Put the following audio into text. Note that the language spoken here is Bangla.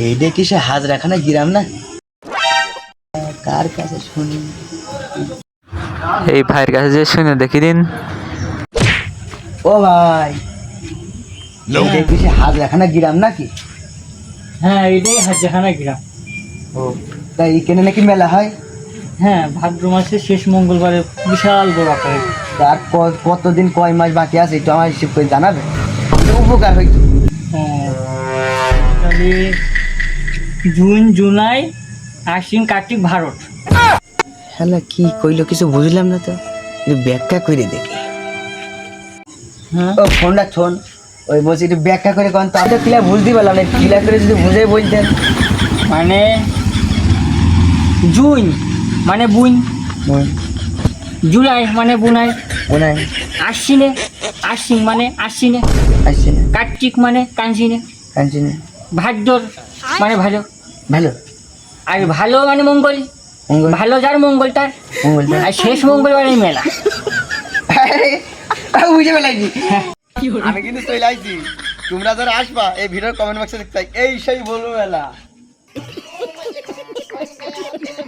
এইটা কি সে হাজরাখানা গিরাম না? কার কাছে শুনি? এই ভাইয়ের কাছে যে শুনে দেখি দিন। ও ভাই, এইটা কি সে হাজরাখানা গিরাম নাকি? হ্যাঁ, এটাই হাজাখানা গ্রাম। ও, তাই এখানে নাকি মেলা হয়? হ্যাঁ, ভাদ্র মাসের শেষ মঙ্গলবারে বিশাল বড় আকারে। তার কতদিন কয় মাস বাকি আছে একটু আমার হিসেব করে জানাবে, উপকার হইতো। হ্যাঁ, তাহলে জুন, জুলাই, আশ্বিন, কার্তিক, ভারত। হ্যালো, কি কইলো কিছু বুঝলাম না তো, একটু ব্যাখ্যা করে দেখি। হ্যাঁ, ও ফোনটা শোন, ওই বলছি একটু ব্যাখ্যা করে কোন তো, আমি তো ক্লিয়ার বুঝতে পারলাম না, ক্লিয়ার করে যদি বুঝে বলতেন। মানে জুন মানে বুন, জুলাই মানে বুনাই, মনে হয় আশ্বিনে আশ্বিন মানে আশ্বিনে, আসছে না, কার্তিক মানে কাঞ্চিনে, কাঁদছি না। ভাদ্র মানে ভালো, ভালো আর ভালো মানে মঙ্গল, মঙ্গল, ভালো যার মঙ্গল তার, মঙ্গলটা আর শেষ মঙ্গলবারে মেলা। বুঝে পেলাইছি। আমি কিন্তু চলে আইছি, তোমরা যারা আসবা এই ভিডিওর কমেন্ট বক্সে দেখতে এই সেই বলবো মেলা।